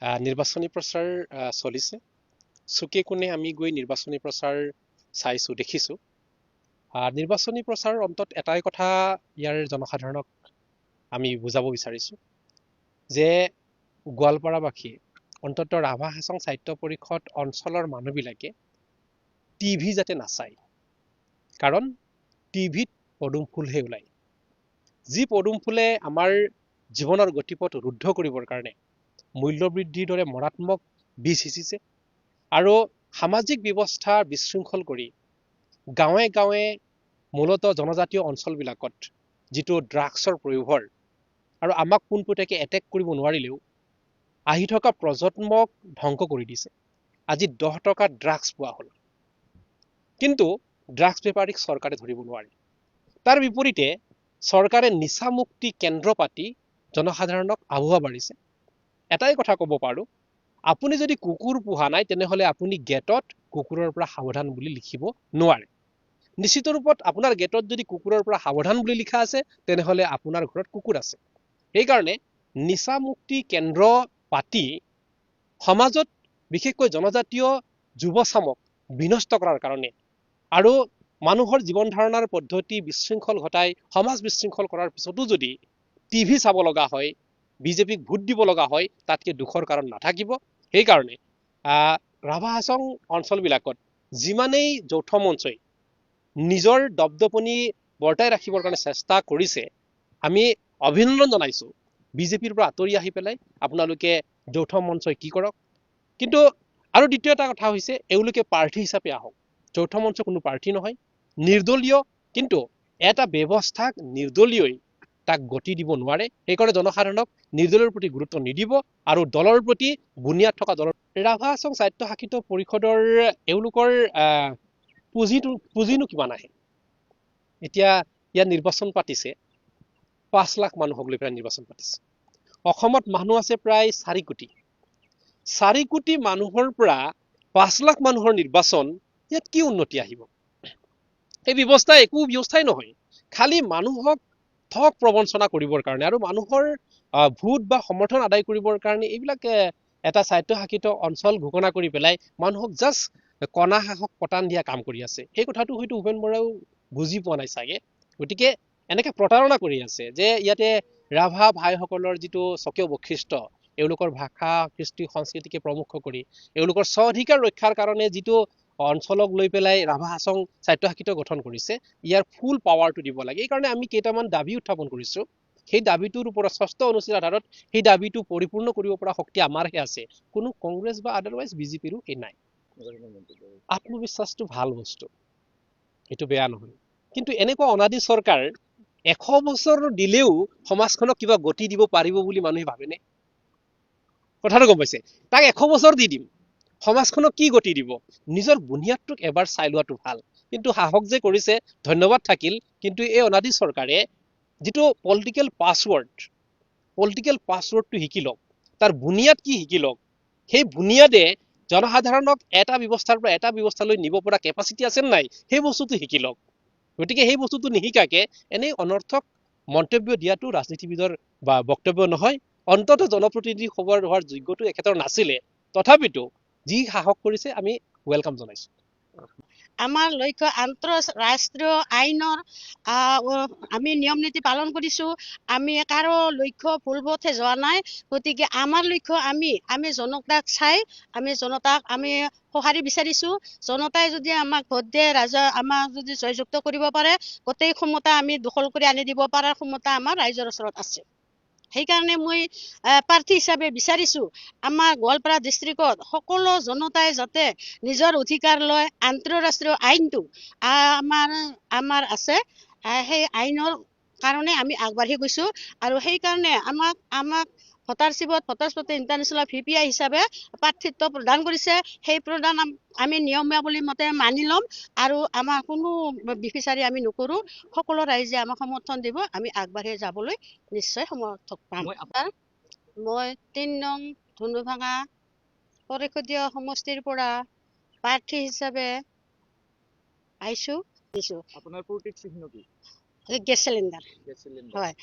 নিৰ্বাচনী প্ৰচাৰ চলিছে। চুকে কোণে আমি গৈ নিৰ্বাচনী প্ৰচাৰ চাইছো, দেখিছো। নিৰ্বাচনী প্ৰচাৰৰ অন্তত এটাই কথা ইয়াৰ জনসাধাৰণক আমি বুজাব বিচাৰিছো যে গোৱালপাৰাবাসী, অন্তত ৰাভা হাছং সাহিত্য পৰিষদ অঞ্চলৰ মানুহবিলাকে টিভি যাতে নাচায়। কাৰণ টিভিত পদুম ফুলহে ওলায়। যি পদুম ফুলে আমাৰ জীৱনৰ গতিপথ ৰুদ্ধ কৰিবৰ কাৰণে মূল্যবৃদ্ধিৰ দৰে মাৰাত্মক বীজ সিঁচিছে আৰু সামাজিক ব্যৱস্থা বিশৃংখল কৰি গাঁৱে গাঁৱে মূলত জনজাতীয় অঞ্চলবিলাকত যিটো ড্ৰাগছৰ প্ৰয়োভৰ আৰু আমাক পোনপটীয়াকৈ এটেক কৰিব নোৱাৰিলেও আহি থকা প্ৰজন্মক ধ্বংস কৰি দিছে। আজি 10 টকাত ড্ৰাগছ পোৱা হ'ল, কিন্তু ড্ৰাগছ বেপাৰীক চৰকাৰে ধৰিব নোৱাৰে। তাৰ বিপৰীতে চৰকাৰে নিচামুক্তি কেন্দ্ৰ পাতি জনসাধাৰণক আভুৱা বাঢ়িছে। এটাই কথা ক'ব পাৰো, আপুনি যদি কুকুৰ পোহা নাই তেনেহলে আপুনি গেটত কুকুৰৰ পৰা সাৱধান বুলি লিখিব নোৱাৰে। নিশ্চিত ৰূপত আপোনাৰ গেটত যদি কুকুৰৰ পৰা সাৱধান বুলি লিখা আছে তেনেহলে আপোনাৰ ঘৰত কুকুৰ আছে। সেইকাৰণে নিচামুক্তি কেন্দ্ৰ পাতি সমাজত বিশেষকৈ জনজাতীয় যুৱচামক বিনষ্ট কৰাৰ কাৰণে আৰু মানুহৰ জীৱন ধাৰণাৰ পদ্ধতি বিশৃংখল ঘটাই সমাজ বিশৃংখল কৰাৰ পিছতো যদি টিভি চাব লগা হয়, বিজেপিক ভোট দিব লগা হয়, তাতকে দুখৰ কাৰণ নাথাকিব। সেইকাৰণে ৰাভা হাছং অঞ্চলবিলাকত যিমানেই যৌথ মঞ্চই নিজৰ দপদপনি বৰ্তাই ৰাখিবৰ কাৰণে চেষ্টা কৰিছে, আমি অভিনন্দন জনাইছো। বিজেপিৰ পৰা আঁতৰি আহি পেলাই আপোনালোকে যৌথ মঞ্চই কি কৰক। কিন্তু আৰু দ্বিতীয় এটা কথা হৈছে, এওঁলোকে প্ৰাৰ্থী হিচাপে আহক। যৌথ মঞ্চ কোনো প্ৰাৰ্থী নহয়, নিৰ্দলীয়, কিন্তু এটা ব্যৱস্থাক নিৰ্দলীয়ই তাক গতি দিব নোৱাৰে। সেইকাৰণে জনসাধাৰণক নিৰ্দলীয়ৰ প্ৰতি গুৰুত্ব নিদিব আৰু দলৰ প্ৰতি বুনিয়াদ থকা দলৰ ৰাভা হাছং সাহিত্য শাসিত পৰিষদৰ এওঁলোকৰ পুঁজিনো কিমান আহে। এতিয়া ইয়াত নিৰ্বাচন পাতিছে, 5 লাখ মানুহক লৈ পেলাই নিৰ্বাচন পাতিছে। অসমত মানুহ আছে প্ৰায় 4 কোটি। 4 কোটি মানুহৰ পৰা 5 লাখ মানুহৰ নিৰ্বাচন, ইয়াত কি উন্নতি আহিব? এই ব্যৱস্থা একো ব্যৱস্থাই নহয়, খালি মানুহক ঠগ প্ৰবঞ্চনা কৰিবৰ কাৰণে আৰু মানুহৰ ভোট বা সমৰ্থন আদায় কৰিবৰ কাৰণে এইবিলাক এটা স্বায়ত্ব শাসিত অঞ্চল ঘোষণা কৰি পেলাই মানুহক জাষ্ট কণা হাঁহক পতান দিয়া কাম কৰি আছে। এই কথাটো হয়তো ভূপেন বৰাও বুজি পোৱা নাই চাগে। গতিকে এনেকে প্ৰতাৰণা কৰি আছে যে ইয়াতে ৰাভা ভাইসকলৰ যিটো স্বকীয় বৈশিষ্ট্য, এওঁলোকৰ ভাষা কৃষ্টি সংস্কৃতিকে প্ৰমুখ কৰি এওঁলোকৰ স্ব অধিকাৰ ৰক্ষাৰ কাৰণে যিটো অঞ্চলক লৈ পেলাই ৰাভা হাছং স্বায়ত্তশাসিত গঠন কৰিছে, ইয়াৰ ফুল পাৱাৰটো দিব লাগে। এইকাৰণে আমি কেইটামান দাবী উত্থাপন কৰিছো। সেই দাবীটোৰ ওপৰত 6ষ্ঠ অনুচ্ছেদৰ আধাৰত সেই দাবীটো পৰিপূৰ্ণ কৰিব পৰা শক্তি আমাৰহে আছে, কোনো কংগ্ৰেছ বা আদাৰৱাইজ বিজেপিৰো সেই নাই। আত্মবিশ্বাসটো ভাল বস্তু, এইটো বেয়া নহয়, কিন্তু এনেকুৱা অনাদি চৰকাৰ 100 বছৰ দিলেও সমাজখনক কিবা গতি দিব পাৰিব বুলি মানুহে ভাবেনে? কথাটো গম পাইছে? তাক 100 বছৰ দি দিম, সমাজখনক কি গতি দিব? নিজৰ বুনিয়াদটোক এবাৰ চাই লোৱাটো ভাল। কিন্তু সাহস যে কৰিছে, ধন্যবাদ থাকিল। কিন্তু এই অনাদি চৰকাৰে যিটো পলিটিকেল পাছৱৰ্ডটো শিকি লওক, তাৰ বুনিয়াদ কি শিকি লওক। সেই বুনিয়াদে জনসাধাৰণক এটা ব্যৱস্থাৰ পৰা এটা ব্যৱস্থালৈ নিব পৰা কেপাচিটি আছে নাই, সেই বস্তুটো শিকি লওক। গতিকে সেই বস্তুটো নিশিকাকে এনেই অনৰ্থক মন্তব্য দিয়াটো ৰাজনীতিবিদৰ বা বক্তব্য নহয়। অন্তত জনপ্ৰতিনিধি হোৱাৰ যোগ্যটো এখেতৰ নাছিলে, তথাপিতো যি সাহস কৰিছে আমি ওয়েলকাম জনাইছো। আমাৰ লক্ষ্য আন্তঃৰাষ্ট্ৰীয় আইনৰ আমি নিয়ম নীতি পালন কৰিছো। আমি কাৰো লক্ষ্য ভুল পথে যোৱা নাই। গতিকে আমাৰ লক্ষ্য আমি জনতাক চাই আমি জনতাক আমি সঁহাৰি বিচাৰিছো। জনতাই যদি আমাক ভোট দিয়ে, ৰাইজে আমাক যদি জয়যুক্ত কৰিব পাৰে, গোটেই ক্ষমতা আমি দখল কৰি আনি দিব পৰাৰ ক্ষমতা আমাৰ ৰাইজৰ ওচৰত আছে। সেইকাৰণে মই প্ৰাৰ্থী হিচাপে বিচাৰিছো, আমাৰ গোৱালপাৰা ডিষ্ট্ৰিক্টত সকলো জনতাই যাতে নিজৰ অধিকাৰ লয়। আন্তঃৰাষ্ট্ৰীয় আইনটো আমাৰ আছে, সেই আইনৰ কাৰণে আমি আগবাঢ়ি গৈছো। আৰু সেইকাৰণে আমাক ভোটাৰশ্বিপত ইণ্টাৰনেশ্যনেল VPI হিচাপে প্ৰাৰ্থিত্ব প্ৰদান কৰিছে। সেই প্ৰদান আমি নিয়মাৱলী মতে মানি ল'ম আৰু আমাৰ কোনো বিফিচাৰি আমি নকৰো। সকলো ৰাইজে আমাক সমৰ্থন দিব, আমি আগবাঢ়ি যাবলৈ নিশ্চয় সমৰ্থক পাম। মই 3 নং ধুনুভাঙা পৰিষদীয় সমষ্টিৰ পৰা প্ৰাৰ্থী হিচাপে আহিছো। আপোনাৰ প্ৰতীক চিহ্ন কি? Gas cylinder. Gas cylinder. হয়।